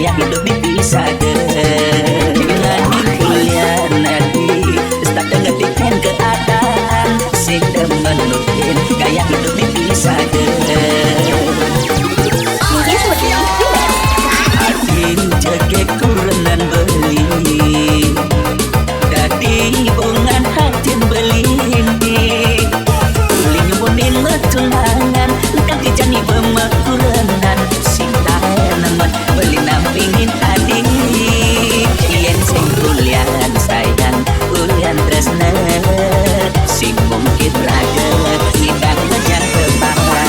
gaya hidup dipisah Nani kuliah nanti tak ngetikan keadaan sing demen nukin gaya hidup dipisah Atin jeket kurenan beli dadi bungan hatin belindi uli nyumunin metulangan ganti jani bemakurenan sinta naman beli nampingin adi yen sing kuliahan sayang ulian tresna sing mungkin raga tidak ngejar kebangga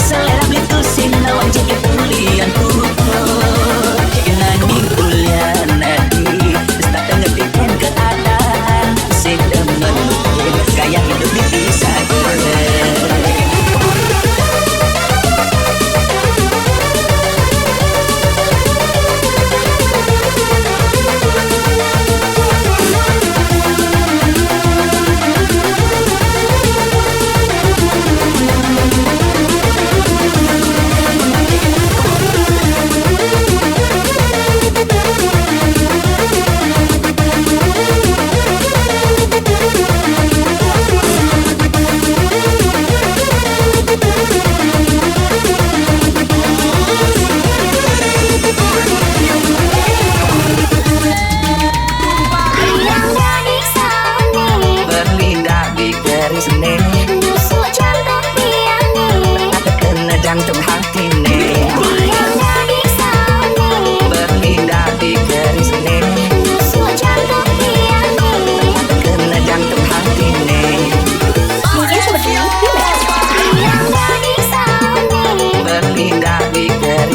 selera beli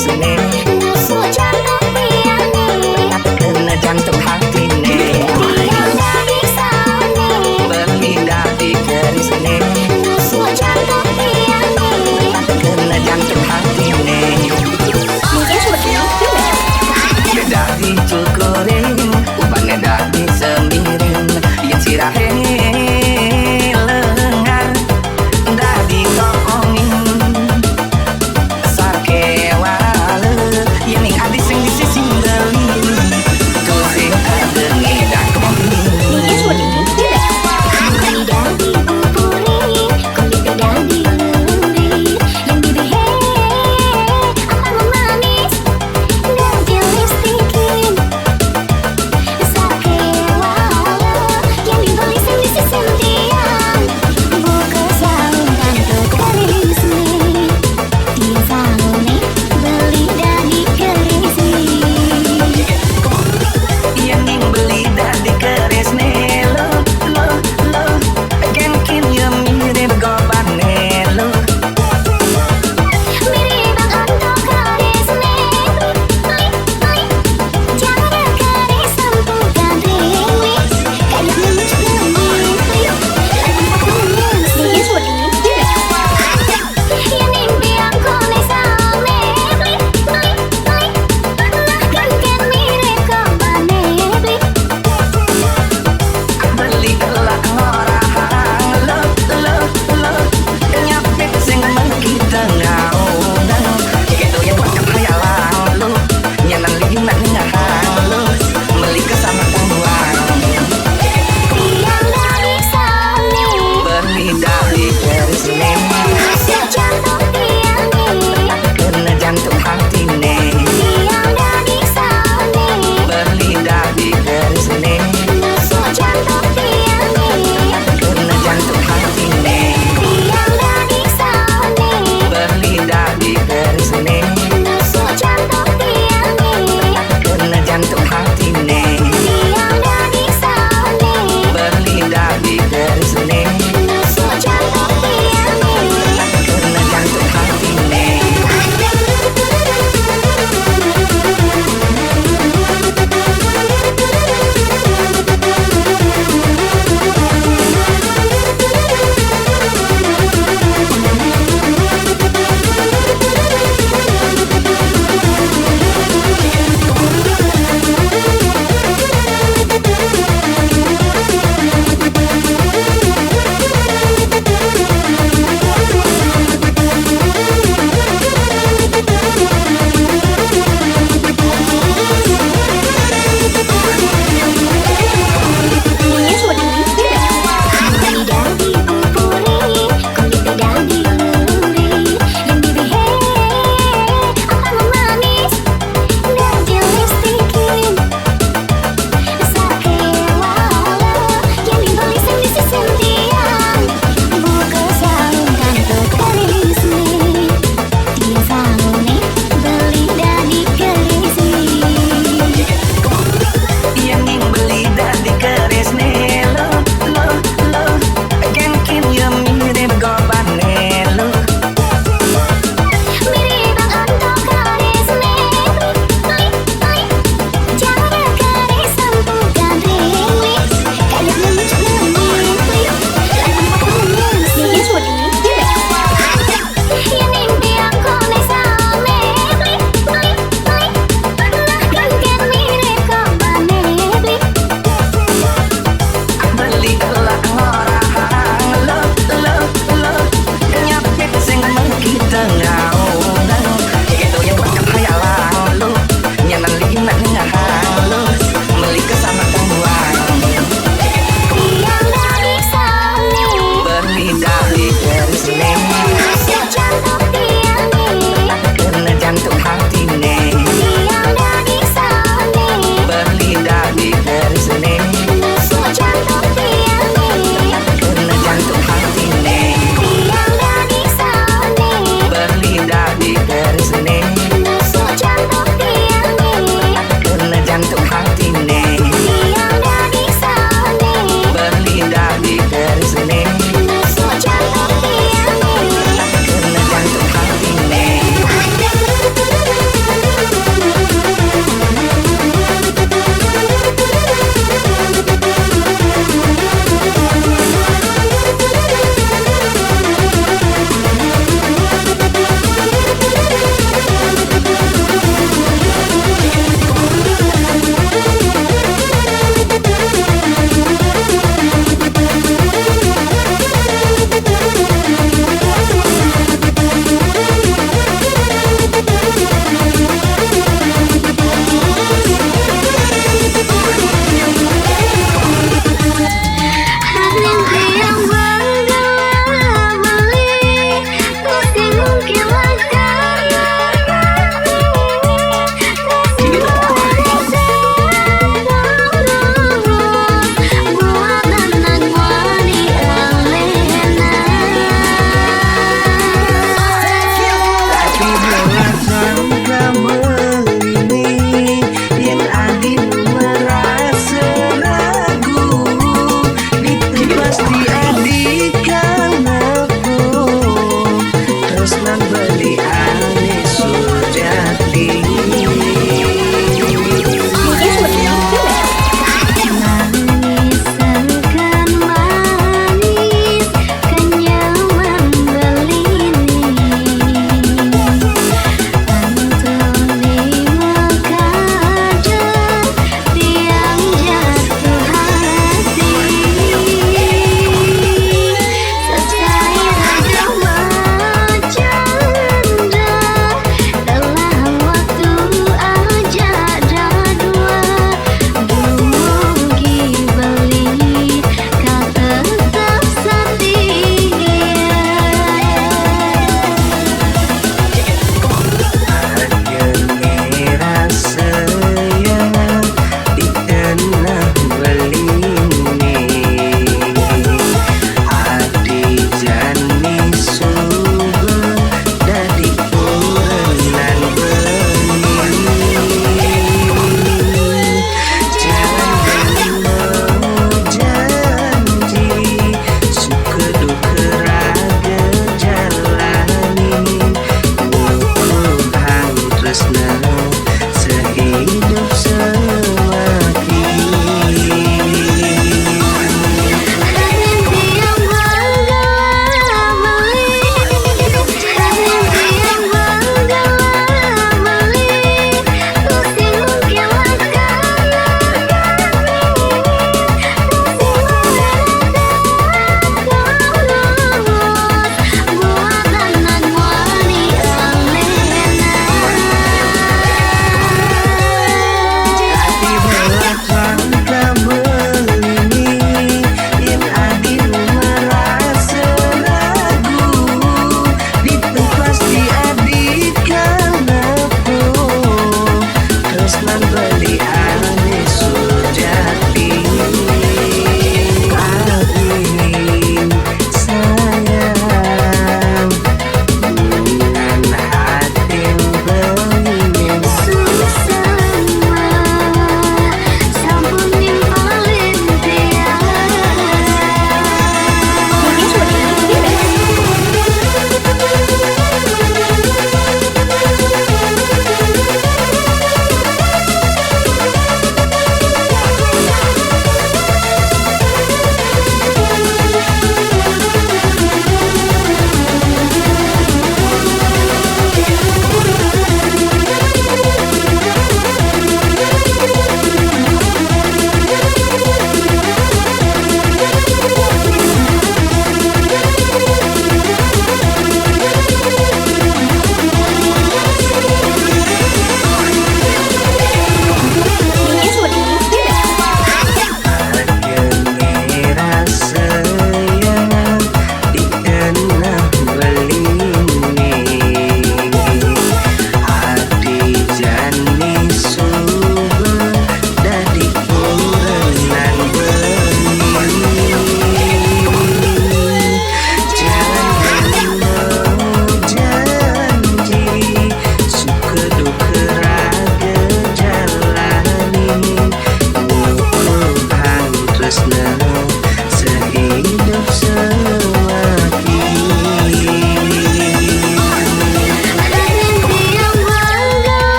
sene Nafsu jantung piane kena jantung hati ne Tiang dari sana berpindah di keris ne Nafsu jantung piane kena jantung hati ne Mungkin seperti itu ya beda di cukurin ubahnya dari semirin yang sirahe lengan dari tongin sakewa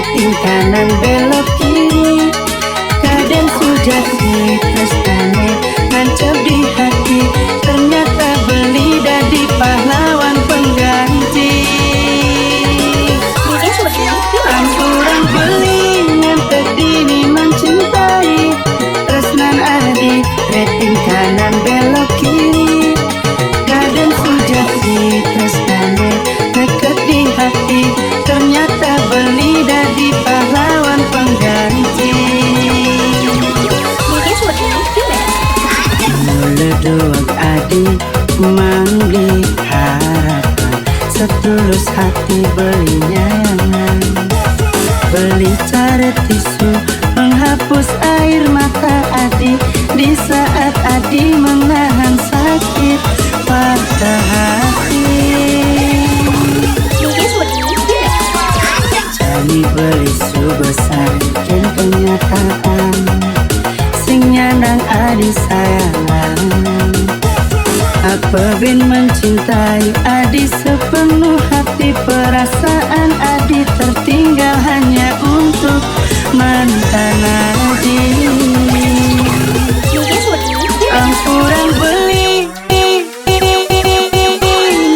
rating kanan belok kiri. Kadang sujati tresnane nancap di hati, ternyata beli dadi pahlawan pengganti. Ampuran beli ngantek dini mencintai, tresnan adi rating kanan belok kiri. Kadang sujati tresnane deket di hati, ternyata beli dadi pahlawan pengganti. Meledoak adi mangli harapan, setulus hati beli nyayangan. Beli cara tisu menghapus air mata adi, di saat adi menahan sakit patah hati. Jani beli sebesar ken kenyataan, sing nyanang adi sayangan. Apa bin mencintai adi sepenuh hati, perasaan adi tertinggal hanya untuk mantan adi. Ampuran beli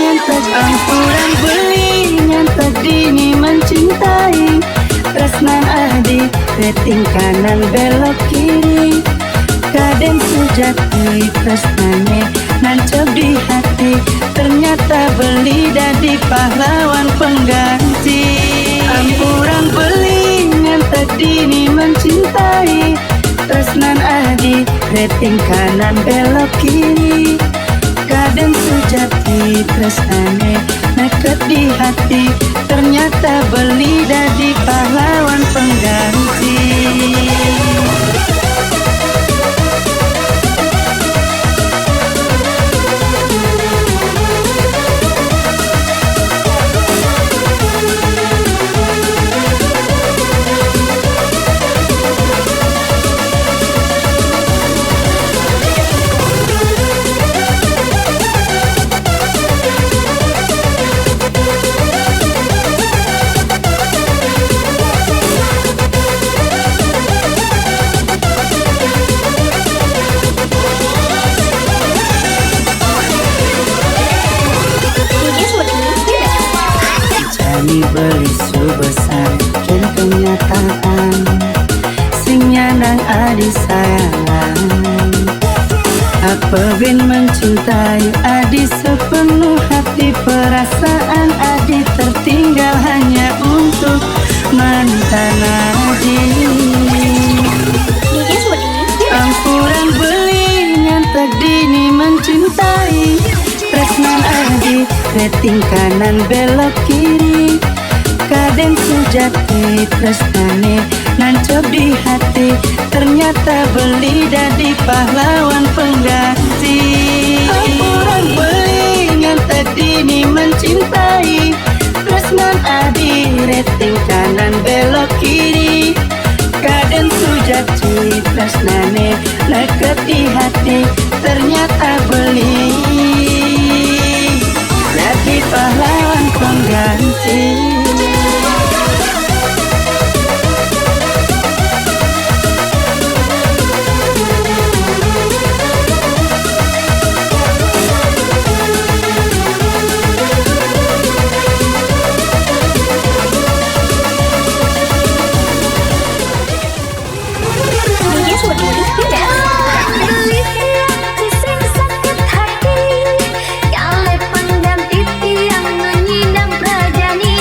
nyantek, ampuran beli nyantek dini mencintai, tresnan adi rating kanan belok kiri. Kadang sujati tresnane nancap di hati, ternyata beli dadi pahlawan pengganti. Ampuran beli ngantek dini mencintai, tresnan adi rating kanan belok kiri. Kadang sujati tresnane neket di hati, ternyata beli dadi pahlawan pengganti. Beli sebesar ken kenyataan, sing nyanang adi sayangan. Apa bin mencintai adi sepenuh hati, perasaan adi tertinggal hanya untuk mantan adi. Ampuran beli nyantek dini mencintai, tresnan adi rating kanan belok kiri. Kadang sujati tresnane nancap di hati, ternyata beli dadi pahlawan pengganti. Ampuran beli ngantek dini mencintai, tresnan adi rating kanan belok kiri. Kadang sujati tresnane neket di hati, ternyata beli dadi pahlawan pengganti. Kalau pengganti tiang menyinam rajani,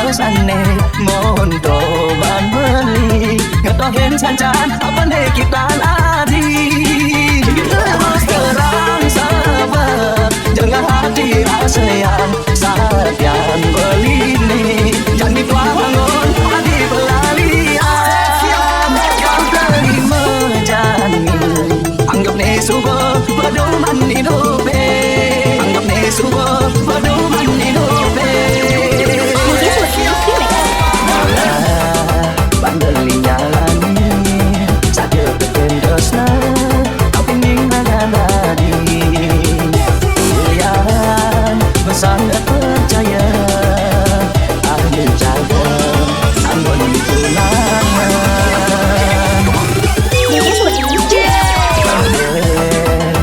kersane mohon toban beli ngetohin sancan apa nih kita adi terus terang sabar jangan hati rasa yang saat yang beli nih jangan dibangun hati pelalian kau terima janin anggap nih subah pedoman hidup anggap nih subah pedoman hidup bandeli jalani sadar kendosna kau pinding nagadi pilihan bersama percaya ambil jaga anggun tunangan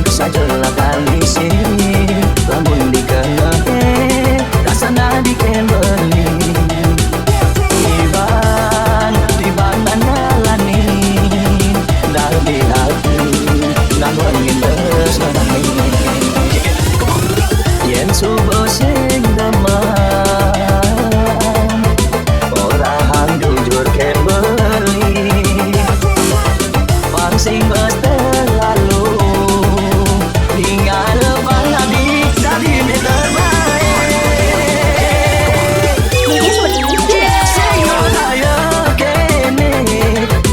sajalah kali sini lamun dikenahe rasana dikembali tiban manalani dari hati namun ngindes nami yen subuh sing demam orang jujur kembali pangsing berterlalu tinggal pangadi dari terbaik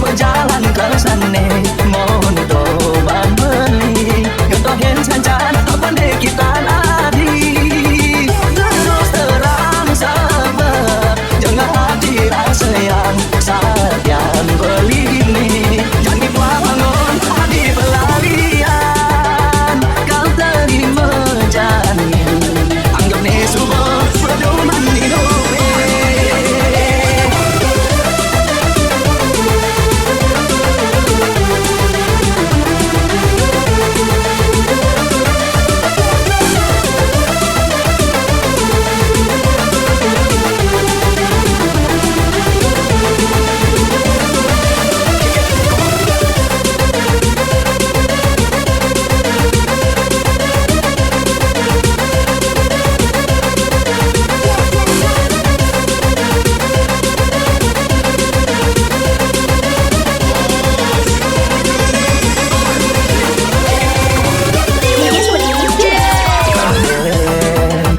berjalan ke sana mohon toban beli ngetohin sancan apa deh kita adi terus terang sabar jangan hati rasa yang saat yang beli ini jangan dibangun hati pelarian kau terima janin anggap nih subah pedoman hidup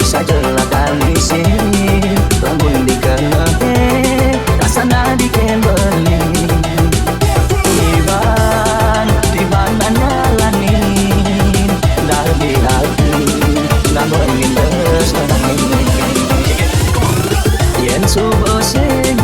sajalah kali sini lamun dikenahe rasana dikembali tiban manalani dari hati namun ngindes nami yen subuh sing